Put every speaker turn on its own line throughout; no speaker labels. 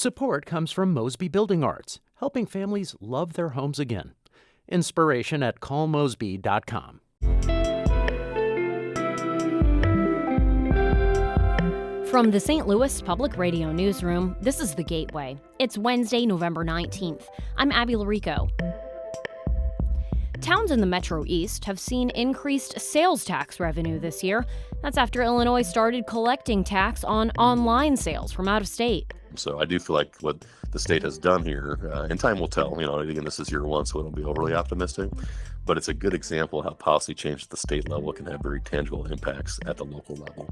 Support comes from Mosby Building Arts, helping families love their homes again. Inspiration at callmosby.com.
From the St. Louis Public Radio Newsroom, this is The Gateway. It's Wednesday, November 19th. I'm Abby Larico. Towns in the Metro East have seen increased sales tax revenue this year. That's after Illinois started collecting tax on online sales from out of state.
So I do feel like what the state has done here, and time will tell, again, this is year one, so I don't be overly optimistic, but it's a good example of how policy change at the state level can have very tangible impacts at the local level.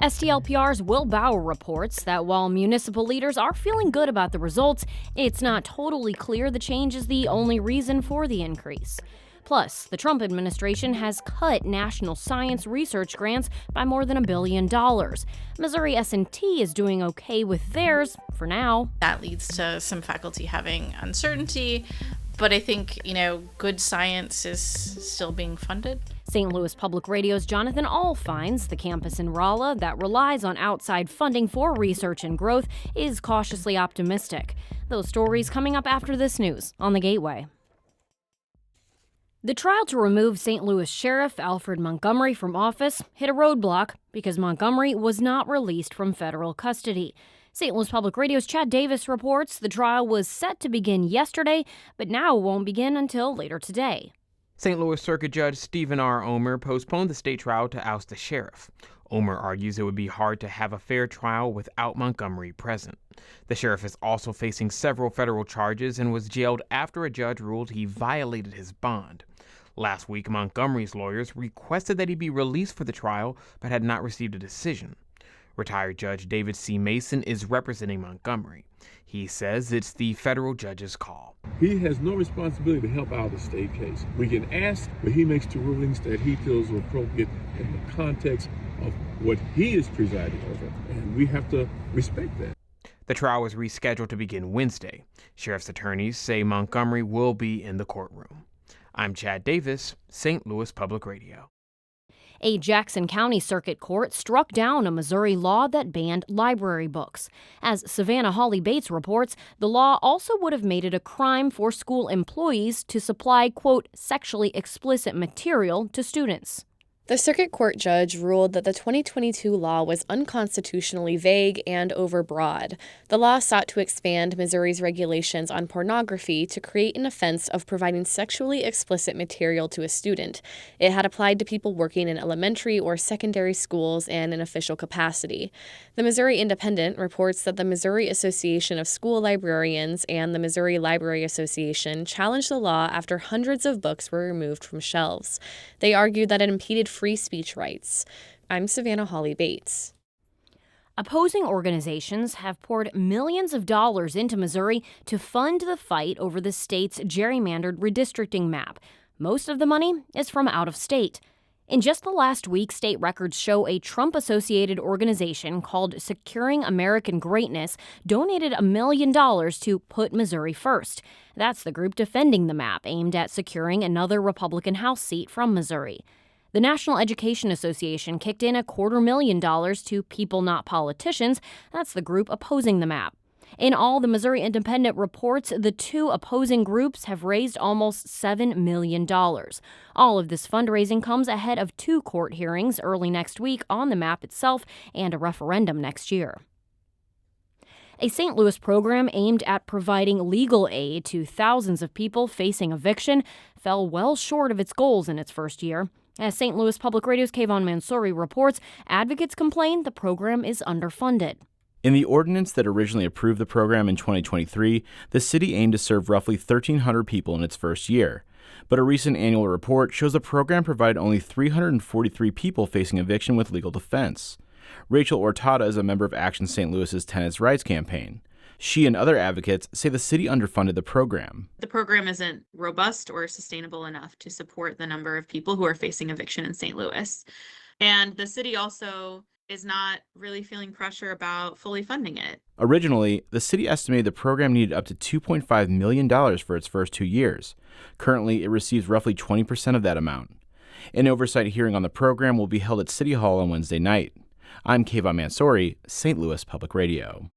STLPR's Will Bauer reports that while municipal leaders are feeling good about the results, it's not totally clear the change is the only reason for the increase. Plus, the Trump administration has cut national science research grants by more than $1 billion. Missouri S&T is doing okay with theirs for now.
That leads to some faculty having uncertainty, but I think, good science is still being funded.
St. Louis Public Radio's Jonathan Ahl finds the campus in Rolla that relies on outside funding for research and growth is cautiously optimistic. Those stories coming up after this news on The Gateway. The trial to remove St. Louis Sheriff Alfred Montgomery from office hit a roadblock because Montgomery was not released from federal custody. St. Louis Public Radio's Chad Davis reports the trial was set to begin yesterday, but now won't begin until later today.
St. Louis Circuit Judge Stephen R. Omer postponed the state trial to oust the sheriff. Omer argues it would be hard to have a fair trial without Montgomery present. The sheriff is also facing several federal charges and was jailed after a judge ruled he violated his bond. Last week, Montgomery's lawyers requested that he be released for the trial, but had not received a decision. Retired Judge David C. Mason is representing Montgomery. He says it's the federal judge's call.
He has no responsibility to help out the state case. We can ask, but he makes the rulings that he feels are appropriate in the context of what he is presiding over, and we have to respect that.
The trial was rescheduled to begin Wednesday. Sheriff's attorneys say Montgomery will be in the courtroom. I'm Chad Davis, St. Louis Public Radio.
A Jackson County Circuit Court struck down a Missouri law that banned library books. As Savannah Hawley Bates reports, the law also would have made it a crime for school employees to supply, quote, sexually explicit material to students.
The circuit court judge ruled that the 2022 law was unconstitutionally vague and overbroad. The law sought to expand Missouri's regulations on pornography to create an offense of providing sexually explicit material to a student. It had applied to people working in elementary or secondary schools and in official capacity. The Missouri Independent reports that the Missouri Association of School Librarians and the Missouri Library Association challenged the law after hundreds of books were removed from shelves. They argued that it impeded free speech rights. I'm Savannah Hawley Bates.
Opposing organizations have poured millions of dollars into Missouri to fund the fight over the state's gerrymandered redistricting map. Most of the money is from out of state. In just the last week, state records show a Trump-associated organization called Securing American Greatness donated $1 million to Put Missouri First. That's the group defending the map aimed at securing another Republican House seat from Missouri. The National Education Association kicked in $250,000 to People Not Politicians. That's the group opposing the map. In all, the Missouri Independent reports the two opposing groups have raised almost $7 million. All of this fundraising comes ahead of two court hearings early next week on the map itself and a referendum next year. A St. Louis program aimed at providing legal aid to thousands of people facing eviction fell well short of its goals in its first year. As St. Louis Public Radio's Kayvon Mansouri reports, advocates complain the program is underfunded.
In the ordinance that originally approved the program in 2023, the city aimed to serve roughly 1,300 people in its first year. But a recent annual report shows the program provided only 343 people facing eviction with legal defense. Rachel Ortada is a member of Action St. Louis's Tenants' Rights campaign. She and other advocates say the city underfunded the program.
The program isn't robust or sustainable enough to support the number of people who are facing eviction in St. Louis. And the city also is not really feeling pressure about fully funding it.
Originally, the city estimated the program needed up to $2.5 million for its first 2 years. Currently, it receives roughly 20% of that amount. An oversight hearing on the program will be held at City Hall on Wednesday night. I'm Kayvon Mansouri, St. Louis Public Radio.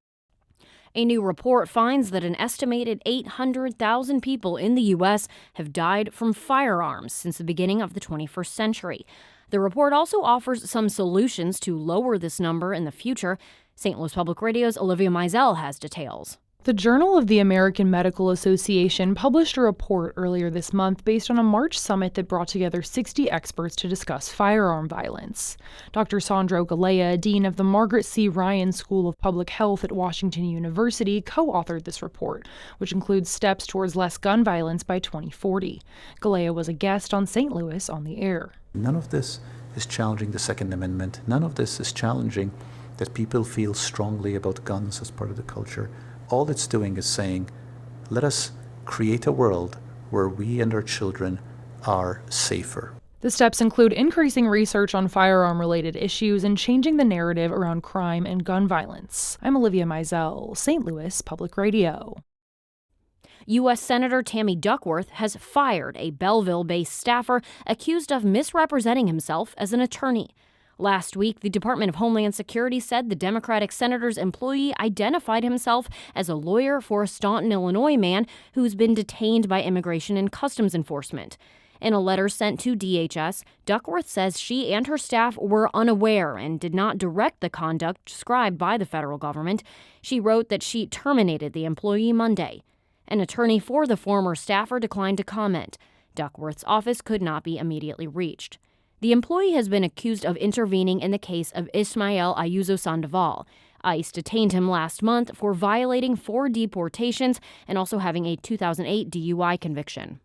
A new report finds that an estimated 800,000 people in the U.S. have died from firearms since the beginning of the 21st century. The report also offers some solutions to lower this number in the future. St. Louis Public Radio's Olivia Mizell has details.
The Journal of the American Medical Association published a report earlier this month based on a March summit that brought together 60 experts to discuss firearm violence. Dr. Sandro Galea, dean of the Margaret C. Ryan School of Public Health at Washington University, co-authored this report, which includes steps towards less gun violence by 2040. Galea was a guest on St. Louis on the Air.
None of this is challenging the Second Amendment. None of this is challenging that people feel strongly about guns as part of the culture. All it's doing is saying, let us create a world where we and our children are safer.
The steps include increasing research on firearm-related issues and changing the narrative around crime and gun violence. I'm Olivia Mizell, St. Louis Public Radio.
U.S. Senator Tammy Duckworth has fired a Belleville-based staffer accused of misrepresenting himself as an attorney. Last week, the Department of Homeland Security said the Democratic senator's employee identified himself as a lawyer for a Staunton, Illinois man who's been detained by Immigration and Customs Enforcement. In a letter sent to DHS, Duckworth says she and her staff were unaware and did not direct the conduct described by the federal government. She wrote that she terminated the employee Monday. An attorney for the former staffer declined to comment. Duckworth's office could not be immediately reached. The employee has been accused of intervening in the case of Ismael Ayuso Sandoval. ICE detained him last month for violating 4 deportations and also having a 2008 DUI conviction.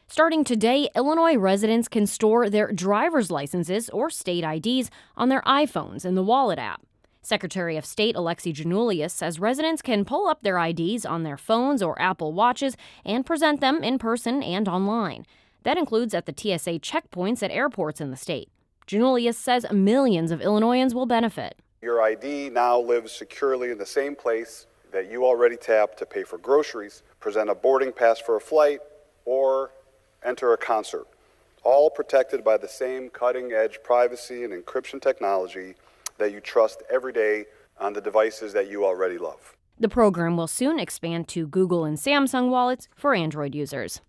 Starting today, Illinois residents can store their driver's licenses or state IDs on their iPhones in the Wallet app. Secretary of State Alexi Giannoulias says residents can pull up their IDs on their phones or Apple Watches and present them in person and online. That includes at the TSA checkpoints at airports in the state. Giannoulias says millions of Illinoisans will benefit.
Your ID now lives securely in the same place that you already tap to pay for groceries, present a boarding pass for a flight, or enter a concert. All protected by the same cutting-edge privacy and encryption technology that you trust every day on the devices that you already love.
The program will soon expand to Google and Samsung wallets for Android users.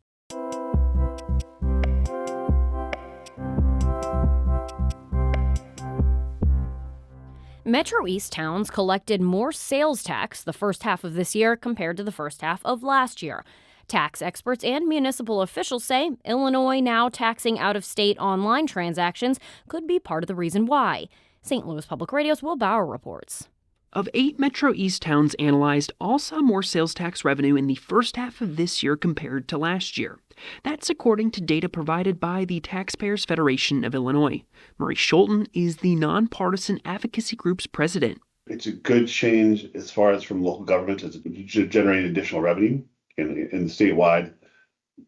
Metro East towns collected more sales tax the first half of this year compared to the first half of last year. Tax experts and municipal officials say Illinois now taxing out-of-state online transactions could be part of the reason why. St. Louis Public Radio's Will Bauer reports.
Of 8 Metro East towns analyzed, all saw more sales tax revenue in the first half of this year compared to last year. That's according to data provided by the Taxpayers Federation of Illinois. Murray Schulten is the nonpartisan advocacy group's president.
It's a good change as far as from local government to generate additional revenue in the statewide,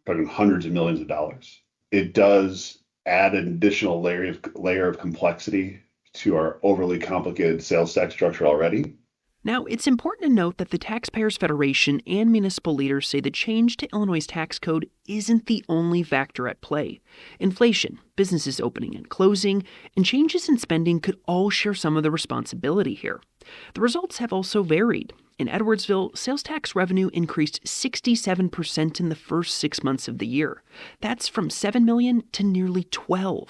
talking hundreds of millions of dollars. It does add an additional layer of complexity to our overly complicated sales tax structure already.
Now, it's important to note that the Taxpayers Federation and municipal leaders say the change to Illinois' tax code isn't the only factor at play. Inflation, businesses opening and closing, and changes in spending could all share some of the responsibility here. The results have also varied. In Edwardsville, sales tax revenue increased 67% in the first 6 months of the year. That's from $7 million to nearly $12 million.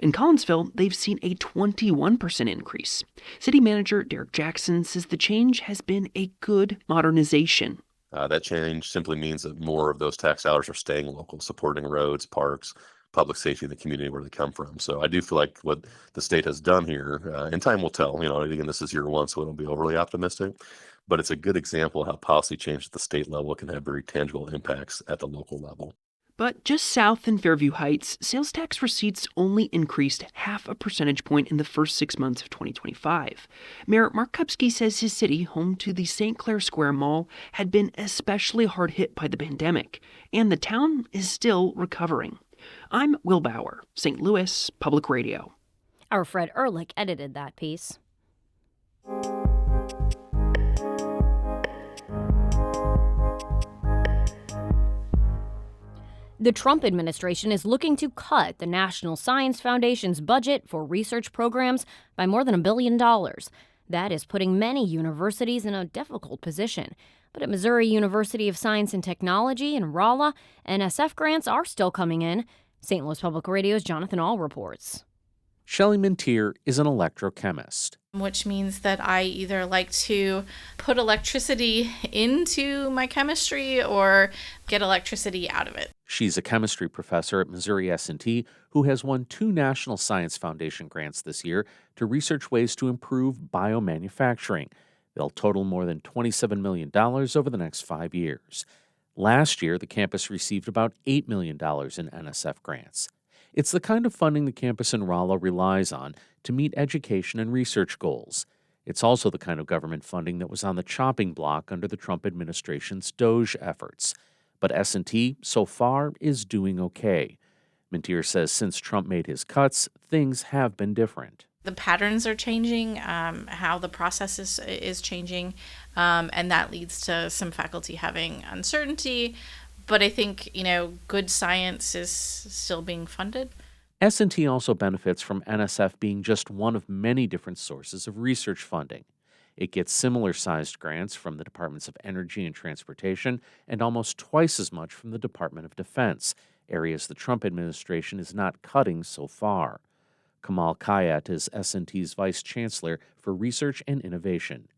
In Collinsville, they've seen a 21% increase. City Manager Derek Jackson says the change has been a good modernization.
That change simply means that more of those tax dollars are staying local, supporting roads, parks, public safety in the community where they come from. So I do feel like what the state has done here, and time will tell, again, this is year one, so we don't be overly optimistic, but it's a good example of how policy change at the state level can have very tangible impacts at the local level.
But just south in Fairview Heights, sales tax receipts only increased 0.5 percentage point in the first 6 months of 2025. Mayor Mark Kupsky says his city, home to the St. Clair Square Mall, had been especially hard hit by the pandemic, and the town is still recovering. I'm Will Bauer, St. Louis Public Radio.
Our Fred Ehrlich edited that piece. The Trump administration is looking to cut the National Science Foundation's budget for research programs by more than $1 billion. That is putting many universities in a difficult position. But at Missouri University of Science and Technology in Rolla, NSF grants are still coming in. St. Louis Public Radio's Jonathan Ahl reports.
Shelley Mintier is an electrochemist.
Which means that I either like to put electricity into my chemistry or get electricity out of it.
She's a chemistry professor at Missouri S&T who has won 2 National Science Foundation grants this year to research ways to improve biomanufacturing. They'll total more than $27 million over the next 5 years. Last year, the campus received about $8 million in NSF grants. It's the kind of funding the campus in Rolla relies on to meet education and research goals. It's also the kind of government funding that was on the chopping block under the Trump administration's DOGE efforts. But S&T, so far, is doing okay. Mintier says since Trump made his cuts, things have been different.
The patterns are changing, how the process is changing, and that leads to some faculty having uncertainty. But I think, good science is still being funded.
S&T also benefits from NSF being just one of many different sources of research funding. It gets similar-sized grants from the Departments of Energy and Transportation and almost twice as much from the Department of Defense, areas the Trump administration is not cutting so far. Kamal Kayat is S&T's vice chancellor for research and innovation.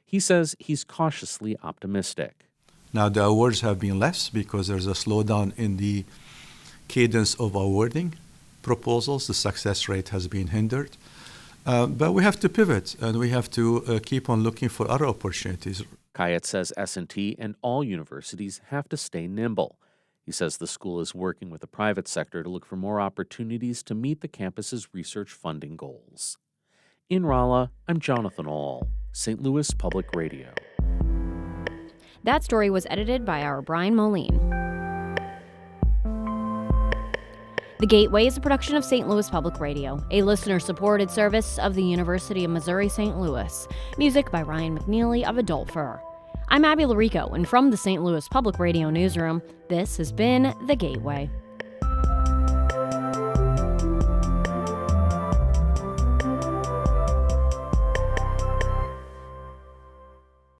He says he's cautiously optimistic.
Now, the awards have been less because there's a slowdown in the cadence of awarding proposals. The success rate has been hindered. But we have to pivot, and we have to keep on looking for other opportunities.
Kayat says S&T and all universities have to stay nimble. He says the school is working with the private sector to look for more opportunities to meet the campus's research funding goals. In Rolla, I'm Jonathan Ahl, St. Louis Public Radio.
That story was edited by our Brian Moline. The Gateway is a production of St. Louis Public Radio, a listener-supported service of the University of Missouri St. Louis. Music by Ryan McNeely of Adult Fur. I'm Abby Larico, and from the St. Louis Public Radio newsroom, this has been The Gateway.